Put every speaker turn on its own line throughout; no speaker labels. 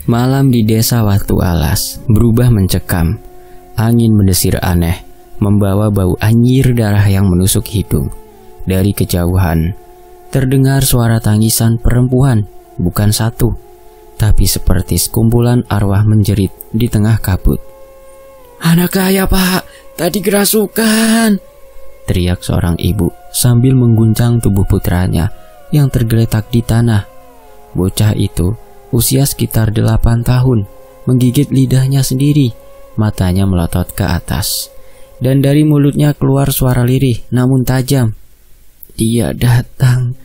Malam di desa Watu Alas berubah mencekam. Angin mendesir aneh, membawa bau anyir darah yang menusuk hidung. Dari kejauhan, terdengar suara tangisan perempuan, bukan satu, tapi seperti sekumpulan arwah menjerit di tengah kabut. "Anak saya, Pak, tadi kerasukan!" teriak seorang ibu sambil mengguncang tubuh putranya yang tergeletak di tanah. Bocah itu usia sekitar 8 tahun, menggigit lidahnya sendiri, matanya melotot ke atas, dan dari mulutnya keluar suara lirih namun tajam. "Dia datang,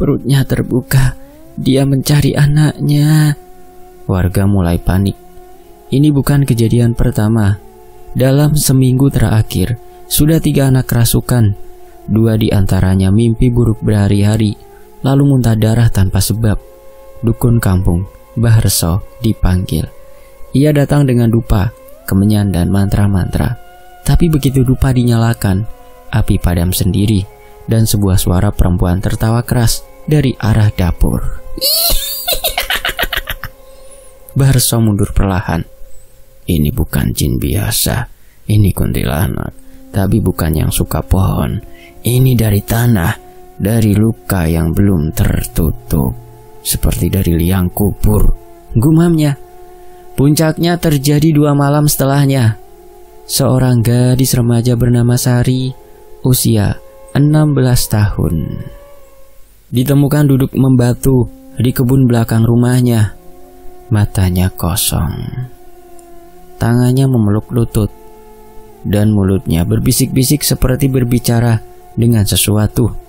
perutnya terbuka, dia mencari anaknya." Warga mulai panik. Ini bukan kejadian pertama. Dalam seminggu terakhir, sudah 3 anak kerasukan. 2 di antaranya mimpi buruk berhari-hari, lalu muntah darah tanpa sebab. Dukun kampung, Mbah Reso, dipanggil. Ia datang dengan dupa, kemenyan dan mantra-mantra. Tapi begitu dupa dinyalakan, api padam sendiri, dan sebuah suara perempuan tertawa keras dari arah dapur. Mbah Reso mundur perlahan. "Ini bukan jin biasa, ini kuntilanak. Tapi bukan yang suka pohon. Ini dari tanah, dari luka yang belum tertutup. Seperti dari liang kubur," gumamnya. Puncaknya terjadi 2 malam setelahnya. Seorang gadis remaja bernama Sari, usia 16 tahun, ditemukan duduk membatu di kebun belakang rumahnya. Matanya kosong, tangannya memeluk lutut, dan mulutnya berbisik-bisik seperti berbicara dengan sesuatu.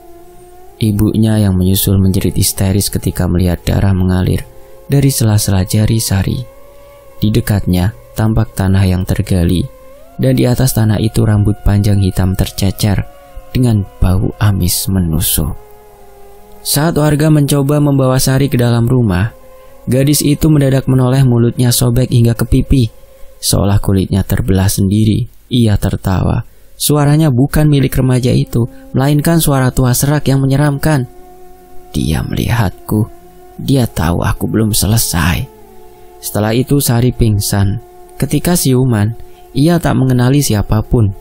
Ibunya yang menyusul menjerit histeris ketika melihat darah mengalir dari sela-sela jari Sari. Di dekatnya tampak tanah yang tergali, dan di atas tanah itu rambut panjang hitam tercecer dengan bau amis menusuk. Saat warga mencoba membawa Sari ke dalam rumah, gadis itu mendadak menoleh, mulutnya sobek hingga ke pipi, seolah kulitnya terbelah sendiri. Ia tertawa. Suaranya bukan milik remaja itu, melainkan suara tua serak yang menyeramkan. "Dia melihatku. Dia tahu aku belum selesai." Setelah itu Sari pingsan. Ketika siuman, ia tak mengenali siapapun.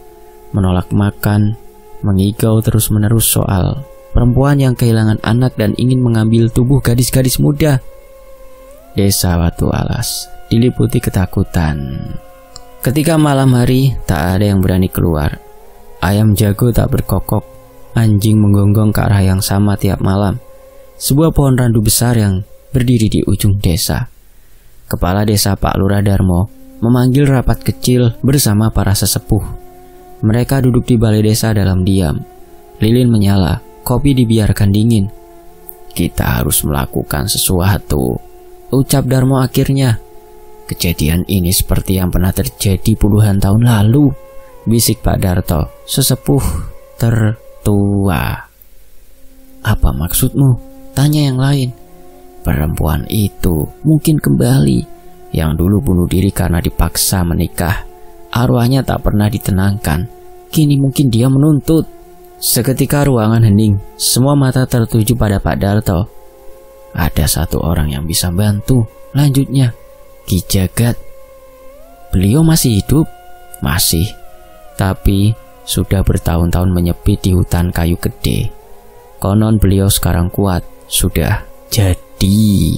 Menolak makan, mengigau terus-menerus soal perempuan yang kehilangan anak dan ingin mengambil tubuh gadis-gadis muda. Desa Watu Alas diliputi ketakutan. Ketika malam hari, tak ada yang berani keluar. Ayam jago tak berkokok, anjing menggonggong ke arah yang sama tiap malam. Sebuah pohon randu besar yang berdiri di ujung desa. Kepala desa Pak Lurah Darmo memanggil rapat kecil bersama para sesepuh. Mereka duduk di balai desa dalam diam. Lilin menyala, kopi dibiarkan dingin. "Kita harus melakukan sesuatu," ucap Darmo akhirnya. "Kejadian ini seperti yang pernah terjadi puluhan tahun lalu," bisik Pak Darto, sesepuh tertua. "Apa maksudmu?" tanya yang lain. "Perempuan itu mungkin kembali, yang dulu bunuh diri karena dipaksa menikah. Arwahnya tak pernah ditenangkan. Kini mungkin dia menuntut." Seketika ruangan hening, semua mata tertuju pada Pak Darto. "Ada satu orang yang bisa bantu," lanjutnya. "Ki Jagat." "Beliau masih hidup?" "Masih, tapi sudah bertahun-tahun menyepi di hutan kayu gede. Konon beliau sekarang kuat, sudah jadi."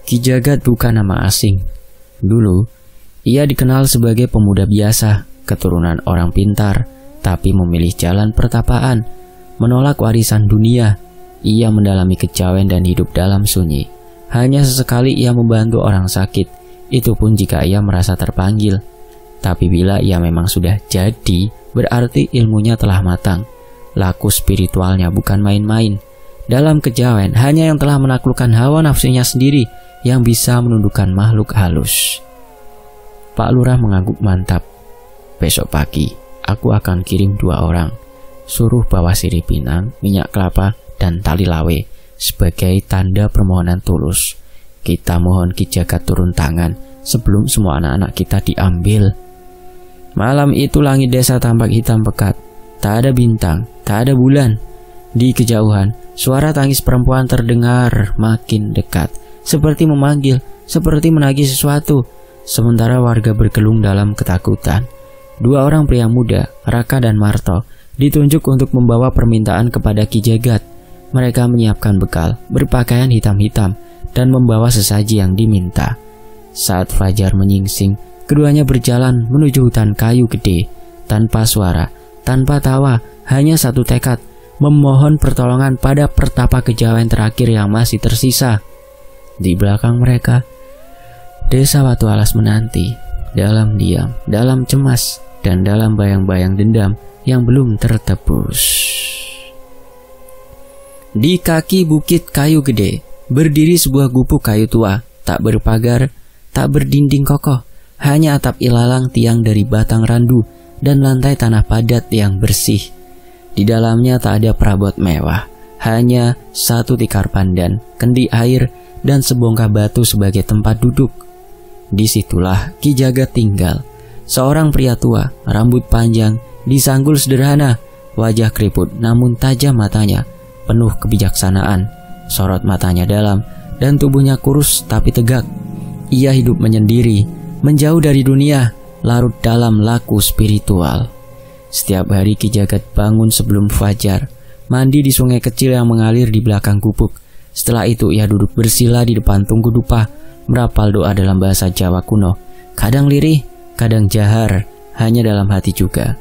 Ki Jagat bukan nama asing. Dulu, ia dikenal sebagai pemuda biasa, keturunan orang pintar, tapi memilih jalan pertapaan, menolak warisan dunia. Ia mendalami kejawen dan hidup dalam sunyi. Hanya sesekali ia membantu orang sakit, itu pun jika ia merasa terpanggil. Tapi bila ia memang sudah jadi, berarti ilmunya telah matang. Laku spiritualnya bukan main-main. Dalam kejawen, hanya yang telah menaklukkan hawa nafsunya sendiri yang bisa menundukkan makhluk halus. Pak Lurah mengangguk mantap. "Besok pagi, aku akan kirim 2 orang. Suruh bawa sirih pinang, minyak kelapa, dan tali lawe sebagai tanda permohonan tulus. Kita mohon Ki Jagat turun tangan sebelum semua anak-anak kita diambil." Malam itu langit desa tampak hitam pekat. Tak ada bintang, tak ada bulan. Di kejauhan, suara tangis perempuan terdengar makin dekat, seperti memanggil, seperti menagih sesuatu. Sementara warga bergelung dalam ketakutan. Dua orang pria muda, Raka dan Marto, ditunjuk untuk membawa permintaan kepada Ki Jagat. Mereka menyiapkan bekal, berpakaian hitam-hitam, dan membawa sesaji yang diminta. Saat fajar menyingsing, keduanya berjalan menuju hutan kayu gede, tanpa suara, tanpa tawa, hanya satu tekad, memohon pertolongan pada pertapa kejawen terakhir yang masih tersisa. Di belakang mereka, Desa Watu Alas menanti, dalam diam, dalam cemas, dan dalam bayang-bayang dendam yang belum tertebus. Di kaki bukit kayu gede, berdiri sebuah gubuk kayu tua, tak berpagar, tak berdinding kokoh, hanya atap ilalang tiang dari batang randu dan lantai tanah padat yang bersih. Di dalamnya tak ada perabot mewah, hanya satu tikar pandan, kendi air, dan sebongkah batu sebagai tempat duduk. Disitulah Ki Jagat tinggal, seorang pria tua, rambut panjang, disanggul sederhana, wajah keriput namun tajam matanya, penuh kebijaksanaan, sorot matanya dalam, dan tubuhnya kurus tapi tegak. Ia hidup menyendiri, menjauh dari dunia, larut dalam laku spiritual. Setiap hari Ki Jagat bangun sebelum fajar, mandi di sungai kecil yang mengalir di belakang gubuk. Setelah itu ia duduk bersila di depan tungku dupa, merapal doa dalam bahasa Jawa kuno, kadang lirih, kadang jahar, hanya dalam hati juga.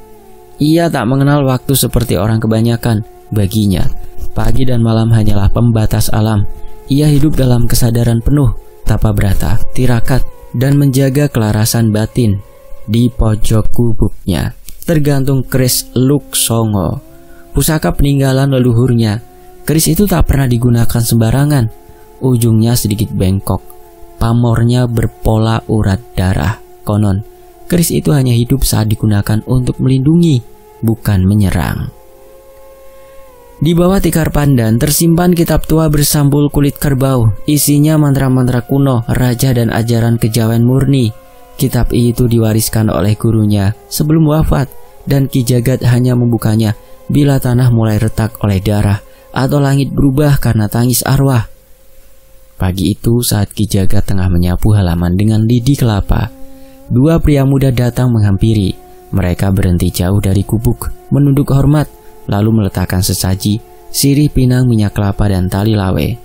Ia tak mengenal waktu seperti orang kebanyakan. Baginya, pagi dan malam hanyalah pembatas alam. Ia hidup dalam kesadaran penuh, tapa brata, tirakat, dan menjaga kelarasan batin. Di pojok gubuknya tergantung keris Luk Songo, pusaka peninggalan leluhurnya. Keris itu tak pernah digunakan sembarangan. Ujungnya sedikit bengkok, pamornya berpola urat darah. Konon, keris itu hanya hidup saat digunakan untuk melindungi, bukan menyerang. Di bawah tikar pandan tersimpan kitab tua bersambul kulit kerbau. Isinya mantra-mantra kuno, raja dan ajaran kejawen murni. Kitab itu diwariskan oleh gurunya sebelum wafat, dan Ki Jagat hanya membukanya bila tanah mulai retak oleh darah atau langit berubah karena tangis arwah. Pagi itu saat Ki Jagat tengah menyapu halaman dengan lidi kelapa, dua pria muda datang menghampiri. Mereka berhenti jauh dari gubuk, menunduk hormat, lalu meletakkan sesaji, sirih pinang minyak kelapa dan tali lawe.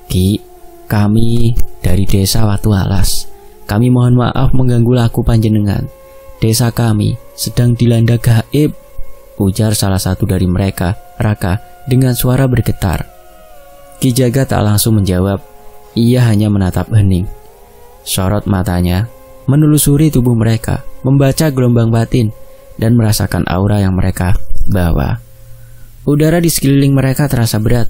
Ki, kami dari Desa Watu Alas. Kami mohon maaf mengganggu laku panjenengan. Desa kami sedang dilanda gaib, ujar salah satu dari mereka, Raka, dengan suara bergetar. Ki Jagat tak langsung menjawab. Ia hanya menatap hening. Sorot matanya menelusuri tubuh mereka, membaca gelombang batin, dan merasakan aura yang mereka bawa. Udara di sekeliling mereka terasa berat.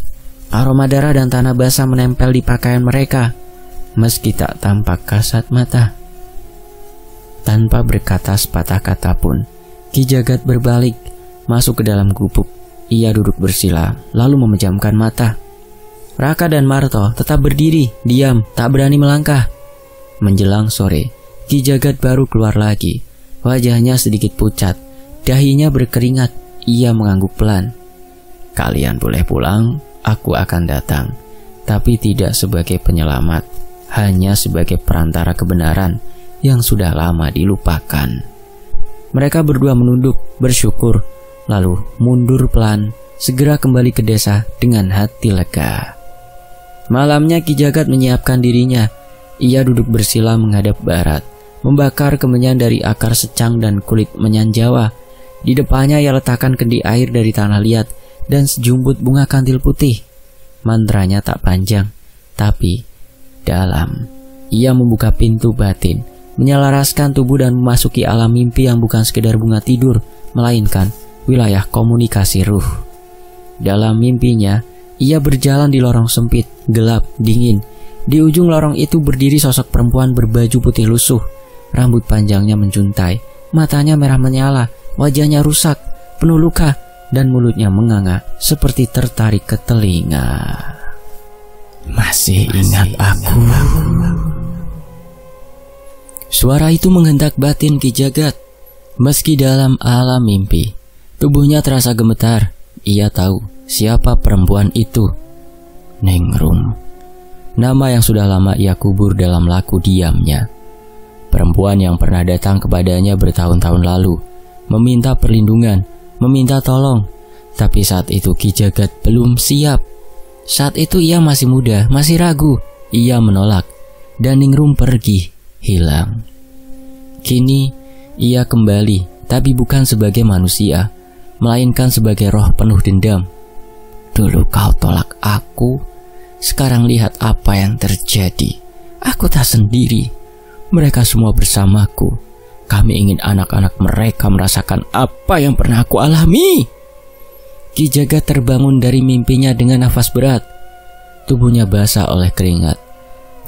Aroma darah dan tanah basah menempel di pakaian mereka, meski tak tampak kasat mata. Tanpa berkata sepatah kata pun, Ki Jagat berbalik, masuk ke dalam gubuk. Ia duduk bersila, lalu memejamkan mata. Raka dan Marto tetap berdiri, diam, tak berani melangkah. Menjelang sore, Ki Jagat baru keluar lagi. Wajahnya sedikit pucat, dahinya berkeringat. Ia mengangguk pelan. Kalian boleh pulang, aku akan datang. Tapi tidak sebagai penyelamat, hanya sebagai perantara kebenaran yang sudah lama dilupakan. Mereka berdua menunduk, bersyukur, lalu mundur pelan, segera kembali ke desa dengan hati lega. Malamnya Ki Jagat menyiapkan dirinya. Ia duduk bersila menghadap barat, membakar kemenyan dari akar secang dan kulit menyan Jawa. Di depannya ia letakkan kendi air dari tanah liat dan sejumput bunga kantil putih. Mantranya tak panjang, tapi dalam. Ia membuka pintu batin, menyelaraskan tubuh dan memasuki alam mimpi yang bukan sekedar bunga tidur, melainkan wilayah komunikasi ruh. Dalam mimpinya, ia berjalan di lorong sempit, gelap, dingin. Di ujung lorong itu berdiri sosok perempuan berbaju putih lusuh. Rambut panjangnya menjuntai, matanya merah menyala, wajahnya rusak, penuh luka, dan mulutnya menganga seperti tertarik ke telinga. Masih ingat aku? Suara itu menghentak batin Ki Jagat. Meski dalam alam mimpi, tubuhnya terasa gemetar. Ia tahu siapa perempuan itu. Ningrum. nama yang sudah lama ia kubur dalam laku diamnya. Perempuan yang pernah datang kepadanya bertahun-tahun lalu, meminta perlindungan, meminta tolong. Tapi saat itu Ki Jagat belum siap. Saat itu ia masih muda, masih ragu. Ia menolak, dan Ningrum pergi, hilang. Kini ia kembali, tapi bukan sebagai manusia, melainkan sebagai roh penuh dendam. Dulu kau tolak aku, sekarang lihat apa yang terjadi. Aku tak sendiri, mereka semua bersamaku. Kami ingin anak-anak mereka merasakan apa yang pernah aku alami. Ki Jagat terbangun dari mimpinya dengan nafas berat. Tubuhnya basah oleh keringat.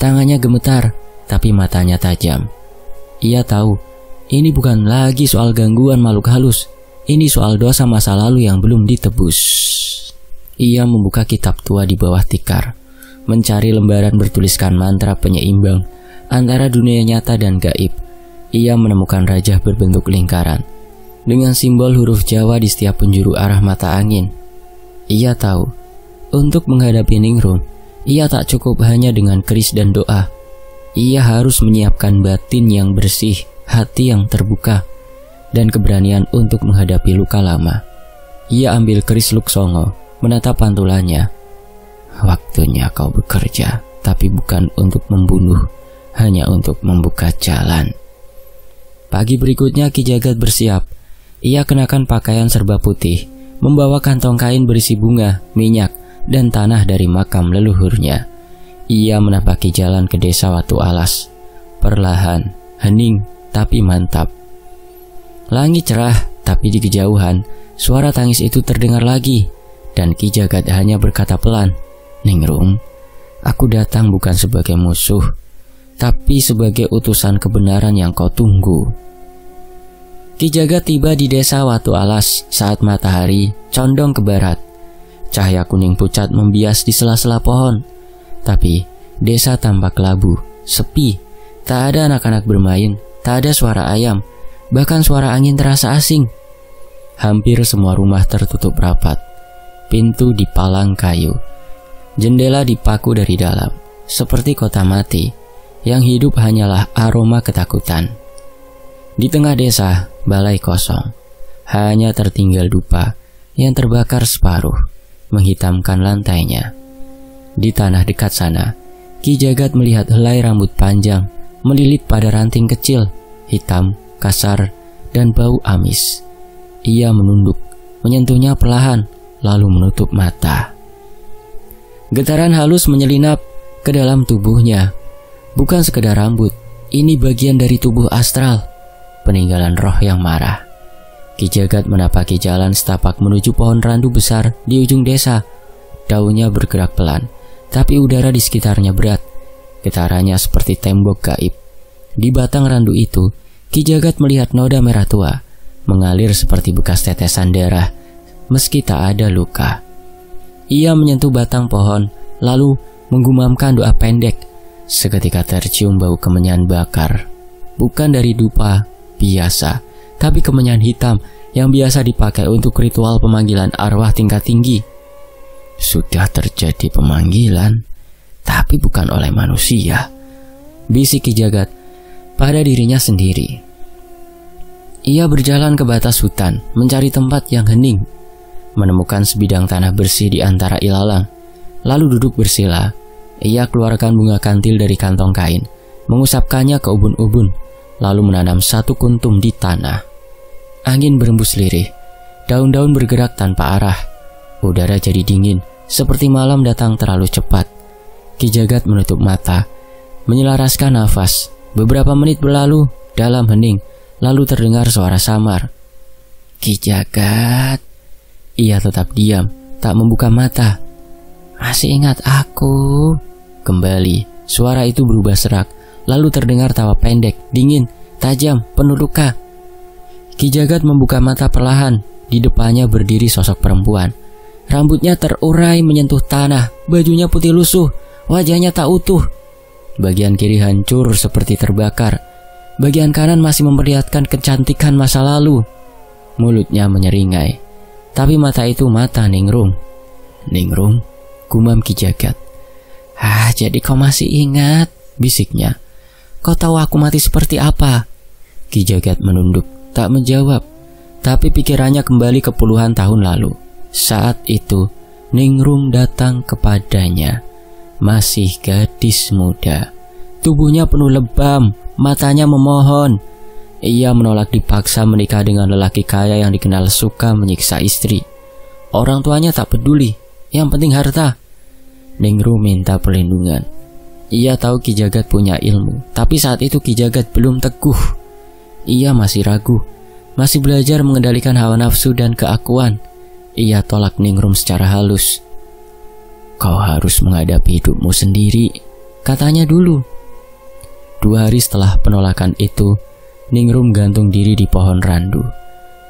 Tangannya gemetar, tapi matanya tajam. Ia tahu, ini bukan lagi soal gangguan makhluk halus. Ini soal dosa masa lalu yang belum ditebus. Ia membuka kitab tua di bawah tikar, mencari lembaran bertuliskan mantra penyeimbang antara dunia nyata dan gaib. Ia menemukan rajah berbentuk lingkaran, dengan simbol huruf Jawa di setiap penjuru arah mata angin. Ia tahu, untuk menghadapi Ningrum, ia tak cukup hanya dengan keris dan doa. Ia harus menyiapkan batin yang bersih, hati yang terbuka, dan keberanian untuk menghadapi luka lama. Ia ambil keris Luksongo, menatap pantulannya. Waktunya kau bekerja, tapi bukan untuk membunuh, hanya untuk membuka jalan. Pagi berikutnya Ki Jagat bersiap. Ia kenakan pakaian serba putih, membawa kantong kain berisi bunga, minyak, dan tanah dari makam leluhurnya. Ia menapaki jalan ke desa Watu Alas. Perlahan, hening, tapi mantap. Langit cerah, tapi di kejauhan, suara tangis itu terdengar lagi. Dan Ki Jagat hanya berkata pelan, Ningrum, aku datang bukan sebagai musuh, tapi sebagai utusan kebenaran yang kau tunggu. Ki Jagat tiba di desa Watu Alas saat matahari condong ke barat. Cahaya kuning pucat membias di sela-sela pohon. Tapi desa tampak kelabu, sepi. Tak ada anak-anak bermain, tak ada suara ayam, bahkan suara angin terasa asing. Hampir semua rumah tertutup rapat. Pintu dipalang kayu, jendela dipaku dari dalam, seperti kota mati yang hidup hanyalah aroma ketakutan. Di tengah desa, balai kosong, hanya tertinggal dupa yang terbakar separuh, menghitamkan lantainya. Di tanah dekat sana, Ki Jagat melihat helai rambut panjang melilit pada ranting kecil, hitam, kasar, dan bau amis. Ia menunduk, menyentuhnya perlahan, lalu menutup mata. Getaran halus menyelinap ke dalam tubuhnya. Bukan sekedar rambut, ini bagian dari tubuh astral, peninggalan roh yang marah. Ki Jagat menapaki jalan setapak menuju pohon randu besar di ujung desa. Daunnya bergerak pelan, tapi udara di sekitarnya berat. Getarannya seperti tembok gaib. Di batang randu itu, Ki Jagat melihat noda merah tua, mengalir seperti bekas tetesan darah, meski tak ada luka. Ia menyentuh batang pohon, lalu menggumamkan doa pendek. Seketika tercium bau kemenyan bakar. Bukan dari dupa biasa, tapi kemenyan hitam yang biasa dipakai untuk ritual pemanggilan arwah tingkat tinggi. Sudah terjadi pemanggilan, tapi bukan oleh manusia, bisik Ki Jagat pada dirinya sendiri. Ia berjalan ke batas hutan, mencari tempat yang hening, menemukan sebidang tanah bersih di antara ilalang, lalu duduk bersila. Ia keluarkan bunga kantil dari kantong kain, mengusapkannya ke ubun-ubun, lalu menanam satu kuntum di tanah. Angin berembus lirih, daun-daun bergerak tanpa arah. Udara jadi dingin, seperti malam datang terlalu cepat. Ki Jagat menutup mata, menyelaraskan nafas. Beberapa menit berlalu dalam hening, lalu terdengar suara samar. Ki Jagat. Ia tetap diam, tak membuka mata. Masih ingat aku? Kembali, suara itu berubah serak, lalu terdengar tawa pendek, dingin, tajam, penuh luka. Ki Jagat membuka mata perlahan. Di depannya berdiri sosok perempuan. Rambutnya terurai menyentuh tanah, bajunya putih lusuh, wajahnya tak utuh. Bagian kiri hancur seperti terbakar. Bagian kanan masih memperlihatkan kecantikan masa lalu. Mulutnya menyeringai, tapi mata itu mata Ningrum. Ningrum, gumam Ki Jagat. Jadi kau masih ingat, bisiknya. Kau tahu aku mati seperti apa? Ki Jagat menunduk, tak menjawab. Tapi pikirannya kembali ke puluhan tahun lalu. Saat itu, Ningrum datang kepadanya. Masih gadis muda. Tubuhnya penuh lebam, matanya memohon. Ia menolak dipaksa menikah dengan lelaki kaya yang dikenal suka menyiksa istri. Orang tuanya tak peduli, yang penting harta. Ningrum minta perlindungan. Ia tahu Ki Jagat punya ilmu, tapi saat itu Ki Jagat belum teguh. Ia masih ragu, masih belajar mengendalikan hawa nafsu dan keakuan. Ia tolak Ningrum secara halus. Kau harus menghadapi hidupmu sendiri, katanya dulu. 2 hari setelah penolakan itu, Ningrum gantung diri di pohon randu.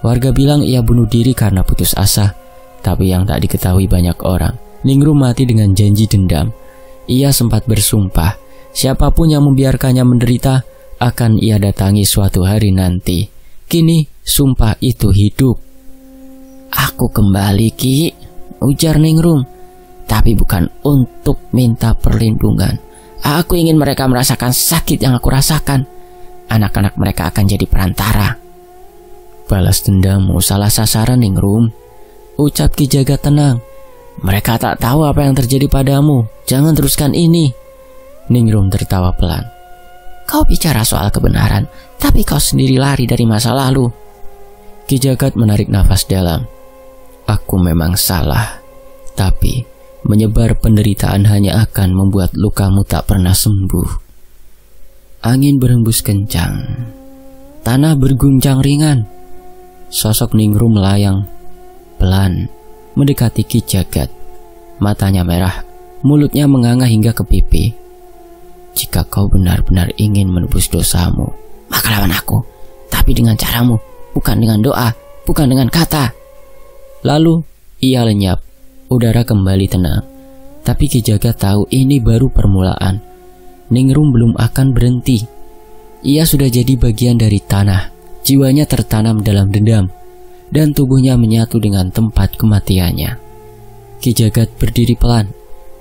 Warga bilang ia bunuh diri karena putus asa, tapi yang tak diketahui banyak orang, Ningrum mati dengan janji dendam. Ia sempat bersumpah, siapapun yang membiarkannya menderita akan ia datangi suatu hari nanti. Kini sumpah itu hidup. Aku kembali, Ki, ujar Ningrum, tapi bukan untuk minta perlindungan. Aku ingin mereka merasakan sakit yang aku rasakan. Anak-anak mereka akan jadi perantara. Balas dendammu salah sasaran, Ningrum, ucap Ki Jagat tenang. Mereka tak tahu apa yang terjadi padamu. Jangan teruskan ini. Ningrum tertawa pelan. Kau bicara soal kebenaran, tapi kau sendiri lari dari masa lalu. Ki Jagat menarik nafas dalam. Aku memang salah, tapi menyebar penderitaan hanya akan membuat lukamu tak pernah sembuh. Angin berhembus kencang. Tanah berguncang ringan. Sosok Ningrum melayang pelan mendekati Ki Jagat. Matanya merah, mulutnya menganga hingga ke pipi. Jika kau benar-benar ingin menebus dosamu, maka lawan aku, tapi dengan caramu, bukan dengan doa, bukan dengan kata. Lalu ia lenyap. Udara kembali tenang. Tapi Ki Jagat tahu ini baru permulaan. Ningrum belum akan berhenti. Ia sudah jadi bagian dari tanah. Jiwanya tertanam dalam dendam, dan tubuhnya menyatu dengan tempat kematiannya. Ki Jagat berdiri pelan.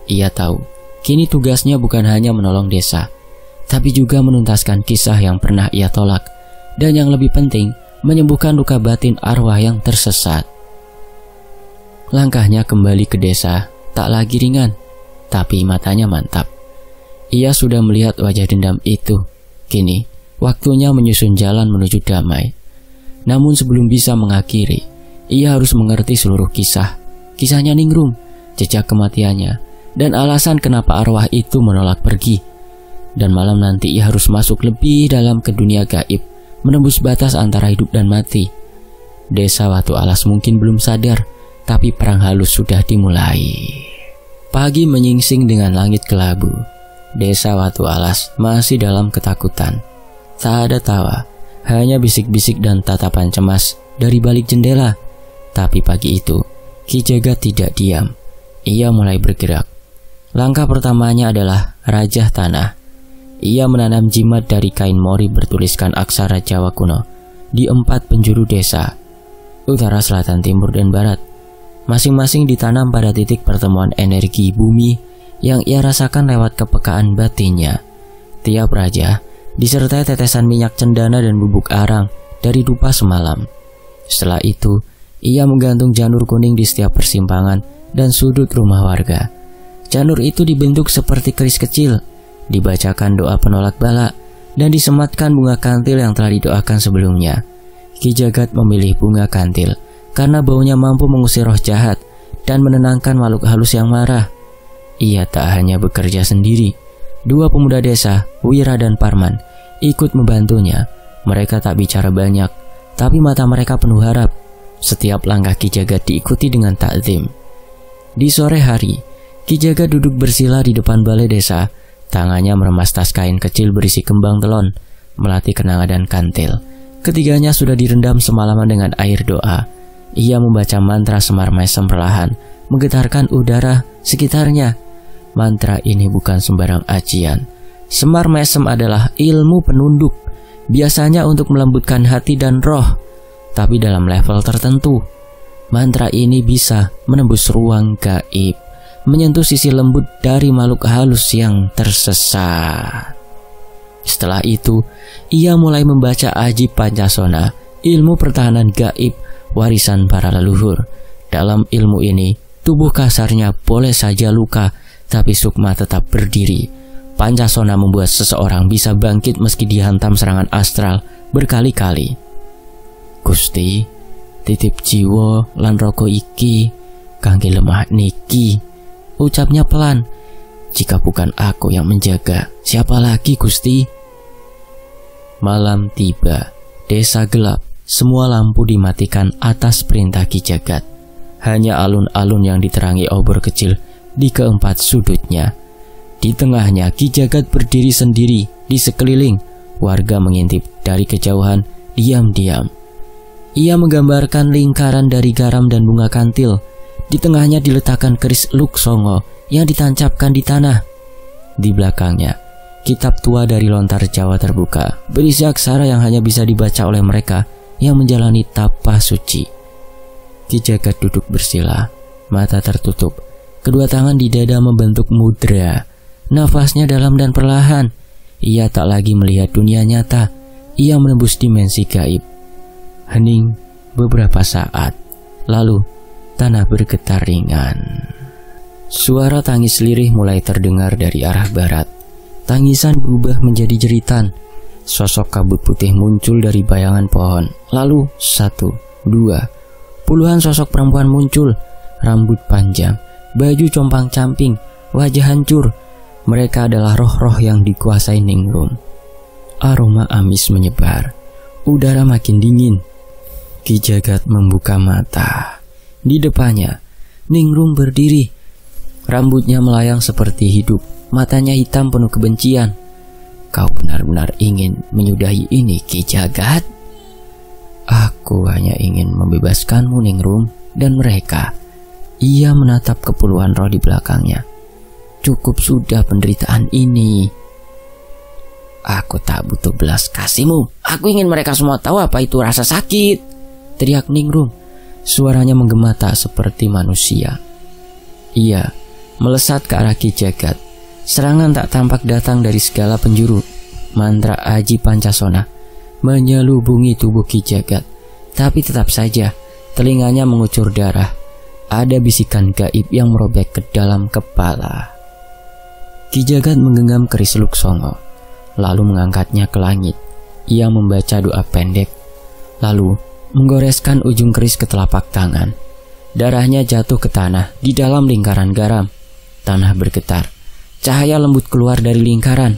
Ia tahu, kini tugasnya bukan hanya menolong desa, tapi juga menuntaskan kisah yang pernah ia tolak, dan yang lebih penting, menyembuhkan luka batin arwah yang tersesat. Langkahnya kembali ke desa, tak lagi ringan, tapi matanya mantap. Ia sudah melihat wajah dendam itu. Kini, waktunya menyusun jalan menuju damai. Namun sebelum bisa mengakhiri, ia harus mengerti seluruh kisahnya Ningrum, jejak kematiannya, dan alasan kenapa arwah itu menolak pergi. Dan malam nanti ia harus masuk lebih dalam ke dunia gaib, menembus batas antara hidup dan mati. Desa Watu Alas mungkin belum sadar, tapi perang halus sudah dimulai. Pagi menyingsing dengan langit kelabu. Desa Watu Alas masih dalam ketakutan. Tak ada tawa, hanya bisik-bisik dan tatapan cemas dari balik jendela. Tapi pagi itu, Ki Jagat tidak diam. Ia mulai bergerak. Langkah pertamanya adalah rajah tanah. Ia menanam jimat dari kain mori bertuliskan aksara Jawa kuno di 4 penjuru desa, utara, selatan, timur, dan barat. Masing-masing ditanam pada titik pertemuan energi bumi yang ia rasakan lewat kepekaan batinnya. Tiap rajah disertai tetesan minyak cendana dan bubuk arang dari dupa semalam. Setelah itu, ia menggantung janur kuning di setiap persimpangan dan sudut rumah warga. Janur itu dibentuk seperti keris kecil, dibacakan doa penolak bala, dan disematkan bunga kantil yang telah didoakan sebelumnya. Ki Jagat memilih bunga kantil karena baunya mampu mengusir roh jahat dan menenangkan makhluk halus yang marah. Ia tak hanya bekerja sendiri. 2 pemuda desa, Wira dan Parman, ikut membantunya. Mereka tak bicara banyak, tapi mata mereka penuh harap. Setiap langkah Ki Jagat diikuti dengan takzim. Di sore hari, Ki Jagat duduk bersila di depan balai desa. Tangannya meremas tas kain kecil berisi kembang telon, melati kenanga dan kantil. Ketiganya sudah direndam semalaman dengan air doa. Ia membaca mantra Semar Mesem perlahan, menggetarkan udara sekitarnya. Mantra ini bukan sembarang ajian. Semar Mesem adalah ilmu penunduk, biasanya untuk melembutkan hati dan roh, tapi dalam level tertentu. Mantra ini bisa menembus ruang gaib, menyentuh sisi lembut dari makhluk halus yang tersesat. Setelah itu, ia mulai membaca Aji Pancasona, ilmu pertahanan gaib warisan para leluhur. Dalam ilmu ini, tubuh kasarnya boleh saja luka, tapi sukma tetap berdiri. Pancasona membuat seseorang bisa bangkit meski dihantam serangan astral berkali-kali. Gusti, titip jiwa lan roko iki kangge lemah niki, ucapnya pelan. Jika bukan aku yang menjaga, siapa lagi Gusti? Malam tiba, desa gelap, semua lampu dimatikan atas perintah Ki Jagat. Hanya alun-alun yang diterangi obor kecil di keempat sudutnya. Di tengahnya Ki Jagat berdiri sendiri, di sekeliling warga mengintip dari kejauhan diam-diam. Ia menggambarkan lingkaran dari garam dan bunga kantil. Di tengahnya diletakkan keris Luk Songo yang ditancapkan di tanah. Di belakangnya, kitab tua dari lontar Jawa terbuka, berisi aksara yang hanya bisa dibaca oleh mereka yang menjalani tapa suci. Ki Jagat duduk bersila, mata tertutup, kedua tangan di dada membentuk mudra. Nafasnya dalam dan perlahan. Ia tak lagi melihat dunia nyata, ia menembus dimensi gaib. Hening beberapa saat, lalu tanah bergetar ringan. Suara tangis lirih mulai terdengar dari arah barat. Tangisan berubah menjadi jeritan. Sosok kabut putih muncul dari bayangan pohon. Lalu 1, 2, puluhan sosok perempuan muncul. Rambut panjang, baju compang-camping, wajah hancur. Mereka adalah roh-roh yang dikuasai Ningrum. Aroma amis menyebar. Udara makin dingin. Ki Jagat membuka mata. Di depannya, Ningrum berdiri. Rambutnya melayang seperti hidup, matanya hitam penuh kebencian. Kau benar-benar ingin menyudahi ini, Ki Jagat? Aku hanya ingin membebaskanmu, Ningrum, dan mereka. Ia menatap ke puluhan roh di belakangnya. Cukup sudah penderitaan ini. Aku tak butuh belas kasihmu. Aku ingin mereka semua tahu apa itu rasa sakit, teriak Ningrum. Suaranya menggema tak seperti manusia. Ia melesat ke arah Ki Jagat. Serangan tak tampak datang dari segala penjuru. Mantra Aji Pancasona menyelubungi tubuh Ki Jagat. Tapi tetap saja telinganya mengucur darah. Ada bisikan gaib yang merobek ke dalam kepala. Ki Jagat menggenggam keris Luk Songo, lalu mengangkatnya ke langit. Ia membaca doa pendek, lalu menggoreskan ujung keris ke telapak tangan. Darahnya jatuh ke tanah di dalam lingkaran garam. Tanah bergetar. Cahaya lembut keluar dari lingkaran.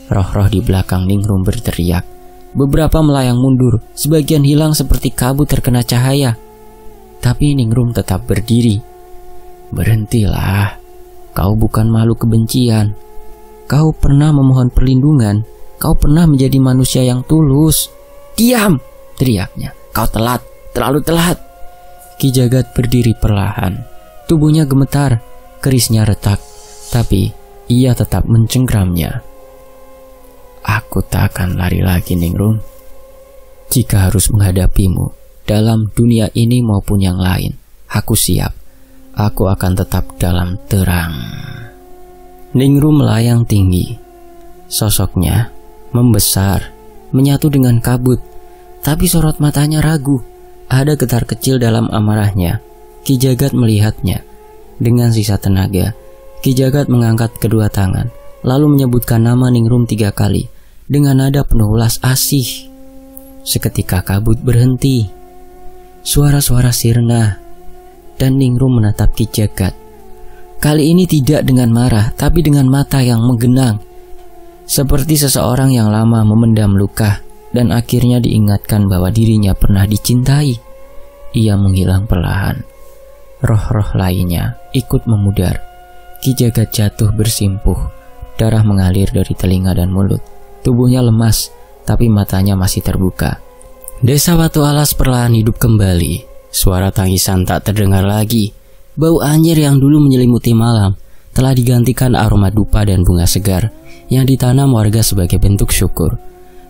Roh-roh di belakang Ningrum berteriak. Beberapa melayang mundur, sebagian hilang seperti kabut terkena cahaya. Tapi Ningrum tetap berdiri. Berhentilah. Kau bukan makhluk kebencian. Kau pernah memohon perlindungan. Kau pernah menjadi manusia yang tulus. Diam, teriaknya. Kau telat, terlalu telat. Ki Jagat berdiri perlahan. Tubuhnya gemetar, kerisnya retak. Tapi ia tetap mencengkramnya. Aku tak akan lari lagi, Ningrum. Jika harus menghadapimu dalam dunia ini maupun yang lain, aku siap. Aku akan tetap dalam terang. Ningrum melayang tinggi. Sosoknya membesar, menyatu dengan kabut. Tapi sorot matanya ragu. Ada getar kecil dalam amarahnya. Ki Jagat melihatnya. Dengan sisa tenaga, Ki Jagat mengangkat kedua tangan, lalu menyebutkan nama Ningrum 3 kali dengan nada penuh ulas asih. Seketika kabut berhenti. Suara-suara sirna. Dan Ningrum menatap Ki Jagat. Kali ini tidak dengan marah, tapi dengan mata yang menggenang. Seperti seseorang yang lama memendam luka dan akhirnya diingatkan bahwa dirinya pernah dicintai. Ia menghilang perlahan. Roh-roh lainnya ikut memudar. Ki Jagat jatuh bersimpuh. Darah mengalir dari telinga dan mulut. Tubuhnya lemas, tapi matanya masih terbuka. Desa Batu Alas perlahan hidup kembali. Suara tangisan tak terdengar lagi. Bau anjir yang dulu menyelimuti malam telah digantikan aroma dupa dan bunga segar yang ditanam warga sebagai bentuk syukur.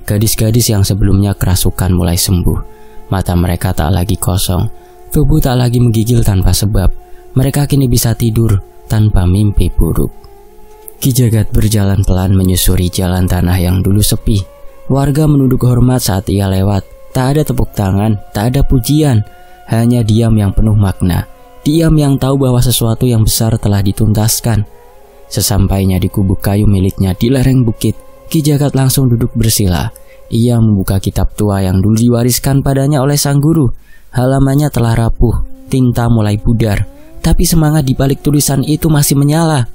Gadis-gadis yang sebelumnya kerasukan mulai sembuh. Mata mereka tak lagi kosong. Tubuh tak lagi menggigil tanpa sebab. Mereka kini bisa tidur tanpa mimpi buruk. Ki Jagat berjalan pelan menyusuri jalan tanah yang dulu sepi. Warga menunduk hormat saat ia lewat. Tak ada tepuk tangan, tak ada pujian, hanya diam yang penuh makna. Diam yang tahu bahwa sesuatu yang besar telah dituntaskan. Sesampainya di gubuk kayu miliknya di lereng bukit, Ki Jagat langsung duduk bersila. Ia membuka kitab tua yang dulu diwariskan padanya oleh sang guru. Halamannya telah rapuh, tinta mulai pudar, tapi semangat di balik tulisan itu masih menyala.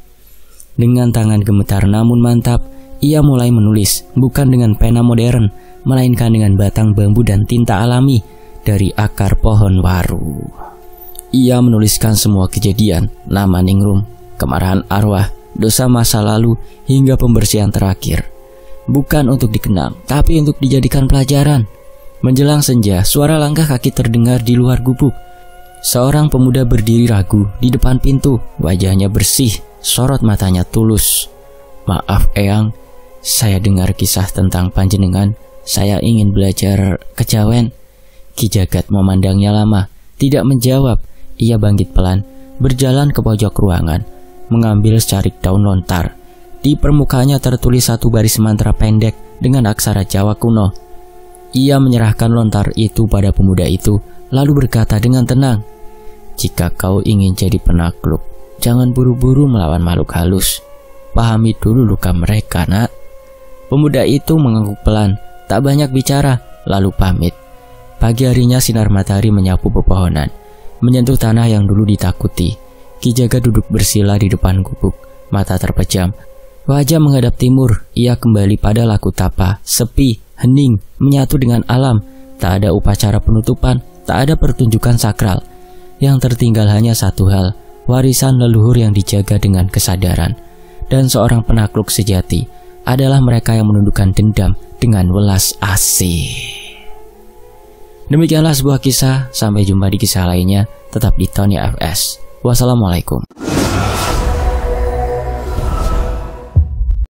Dengan tangan gemetar namun mantap, ia mulai menulis, bukan dengan pena modern, melainkan dengan batang bambu dan tinta alami dari akar pohon waru. Ia menuliskan semua kejadian, nama Ningrum, kemarahan arwah, dosa masa lalu, hingga pembersihan terakhir. Bukan untuk dikenang, tapi untuk dijadikan pelajaran. Menjelang senja, suara langkah kaki terdengar di luar gubuk. Seorang pemuda berdiri ragu di depan pintu, wajahnya bersih, sorot matanya tulus. "Maaf Eyang, saya dengar kisah tentang panjenengan. Saya ingin belajar kejawen." Ki Jagat memandangnya lama, tidak menjawab. Ia bangkit pelan, berjalan ke pojok ruangan, mengambil secarik daun lontar. Di permukaannya tertulis satu baris mantra pendek dengan aksara Jawa kuno. Ia menyerahkan lontar itu pada pemuda itu, lalu berkata dengan tenang, "Jika kau ingin jadi penakluk, jangan buru-buru melawan makhluk halus. Pahami dulu luka mereka, nak." Pemuda itu mengangguk pelan, tak banyak bicara, lalu pamit. Pagi harinya sinar matahari menyapu pepohonan, menyentuh tanah yang dulu ditakuti. Ki Jagat duduk bersila di depan gubuk, mata terpejam. Wajah menghadap timur, ia kembali pada laku tapa, sepi, hening, menyatu dengan alam. Tak ada upacara penutupan, tak ada pertunjukan sakral. Yang tertinggal hanya satu hal, warisan leluhur yang dijaga dengan kesadaran. Dan seorang penakluk sejati adalah mereka yang menundukkan dendam dengan welas asih. Demikianlah sebuah kisah, sampai jumpa di kisah lainnya, tetap di Tony FS. Wassalamualaikum.